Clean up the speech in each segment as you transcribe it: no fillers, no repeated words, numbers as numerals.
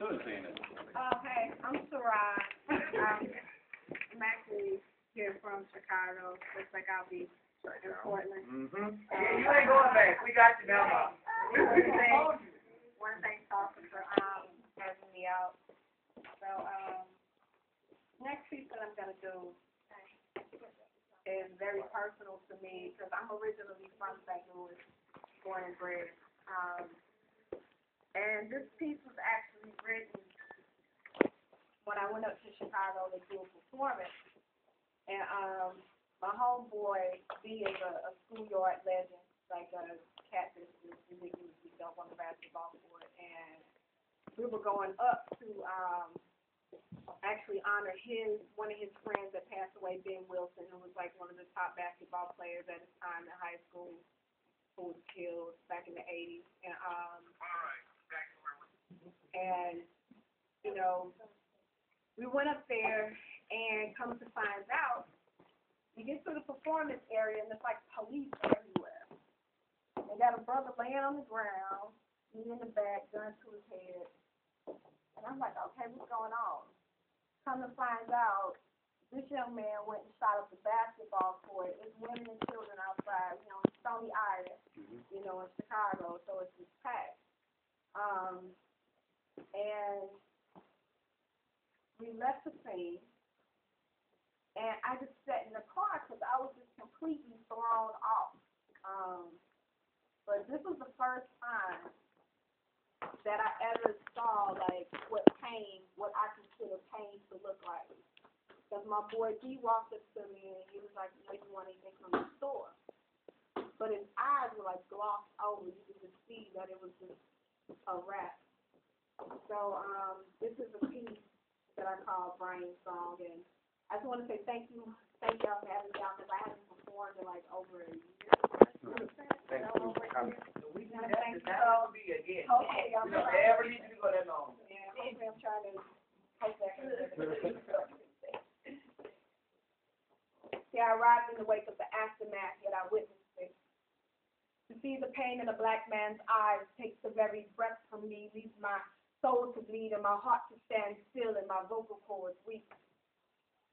should have seen it. Hey, I'm Shiraz. I'm actually here from Chicago. Looks like I'll be in Portland. You ain't going back. We got you now. Want to thank Tasha for having me out. So next piece that I'm gonna do is very personal to me because I'm originally from St. Louis, born and bred. And this piece was actually written when I went up to Chicago to do a performance. And my homeboy, B, is a schoolyard legend, like a catfish is ridiculously dope on the basketball court. And we were going up to actually honor one of his friends that passed away, Ben Wilson, who was like one of the top basketball players at his time in high school, who was killed back in the 80s. And you know, we went up there, and come to find out, we get to the performance area, and it's like police everywhere. They got a brother laying on the ground, me in the back, gun to his head. And I'm like, okay, what's going on? Come to find out, this young man went and shot up the basketball court. There's women and children outside, you know, in Stony Island, you know, in Chicago, so it's just packed. And we left the scene, and I just sat in the car because I was just completely thrown off. But this was the first time that I ever saw, like, what I consider pain to look like. Because my boy D walked up to me, and he was like, you want anything from the store? But his eyes were, like, glossed over. You could just see that it was just a wrap. So this is a piece that I call Brain Song, and I just want to say thank y'all for having me out, because I haven't performed in like over a year. Thank you for coming. We do that. Thank you. That will be again. Okay, We don't ever need you to go that long. Yeah, hopefully I'm trying to take that. See, I arrived in the wake of the aftermath, yet I witnessed it. To see the pain in a black man's eyes takes the very breath from me, leaves my soul to bleed and my heart to stand still and my vocal cords weak.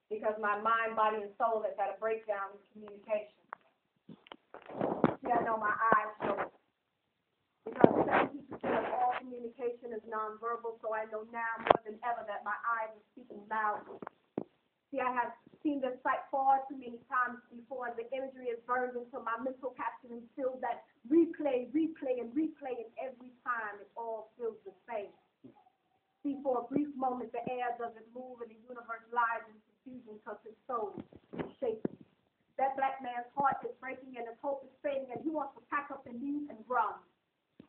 Because my mind, body, and soul has had a breakdown in communication. See, I know my eyes show it. Because 70% of all communication is nonverbal, so I know now more than ever that my eyes are speaking loudly. See, I have seen this sight far too many times before, and the imagery is burned into my mental caption and still that replay, and every time it all feels the same. See, for a brief moment, the air doesn't move and the universe lies in confusion because his soul is shaking. That black man's heart is breaking and his hope is fading, and he wants to pack up and leave and run.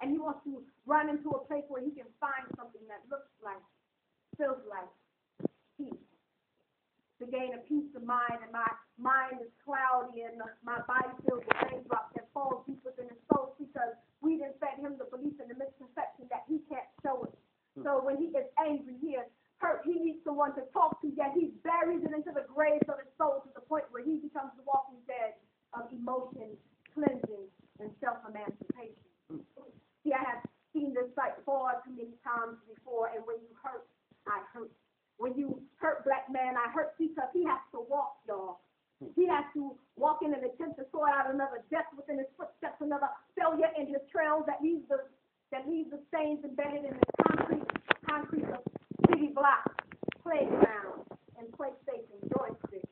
And he wants to run into a place where he can find something that looks like, feels like peace. To gain a peace of mind, and my mind is cloudy and my body feels the raindrops that fall deep within his soul because we didn't fed him the belief and the misconception that he can't show it. So when he is angry, he is hurt, he needs someone to talk to, yet he buries it into the graves of his soul to the point where he becomes the walking dead of emotion, cleansing, and self-emancipation. See, I have seen this sight far too many times before, and when you hurt, I hurt. When you hurt black man, I hurt because he has to walk, y'all. He has to walk in an attempt to sort out another death within his footsteps, another failure in his trails that leaves the stains embedded in the concrete of city blocks, playgrounds, and PlayStation joysticks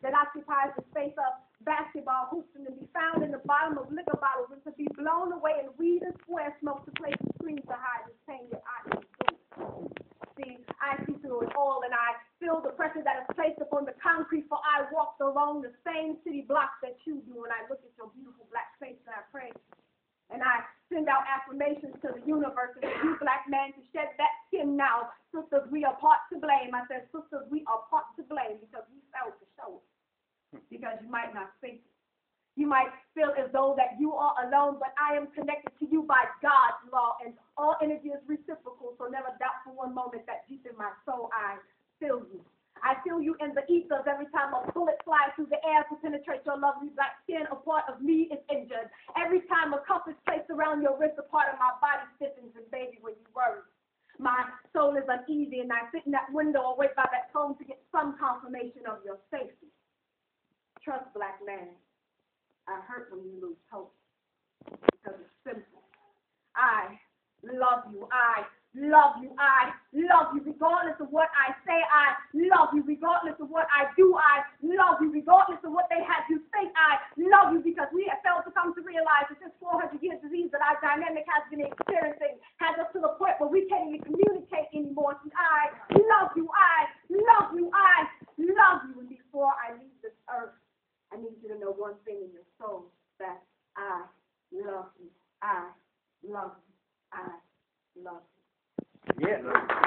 that occupies the space of basketball hoops and to be found in the bottom of liquor bottles and to be blown away in weed and square smoke to place the screens to hide this pain that I can do. See, I see through it all, and I feel the pressure that is placed upon the concrete, for I walked along the same city blocks that you do, and I look at your beautiful black face and I pray. And I send out affirmations to the universe and to you, black man, to shed that skin now. Sisters, we are part to blame. I said, sisters, we are part to blame because we failed to show it. Because you might not face it. You might feel as though that you are alone, but I am connected to you by God's law, and all energy is reciprocal, so never doubt for one moment that deep in my soul I feel you. I feel you in the ethers every time a bullet flies through the air to penetrate your lovely black skin. A part of me is injured. Every time a cuff is placed around your wrist, a part of my body stiffens, and baby, when you worry, my soul soul is uneasy, and I sit in that window or wait by that phone to get some confirmation of your safety. Trust, black man. I hurt when you lose hope, because it's simple. I love you. I love you. I love you regardless of what I say. I love you regardless of what I do. I love you regardless of what they have you think. I love you because we have failed to come to realize that this 400-year disease that our dynamic has been experiencing has us to the point where we can't even communicate anymore. And I love you. I love you. I love you. And before I leave this earth, I need you to know one thing in your soul, that I love you. I love you. I love you. Yeah.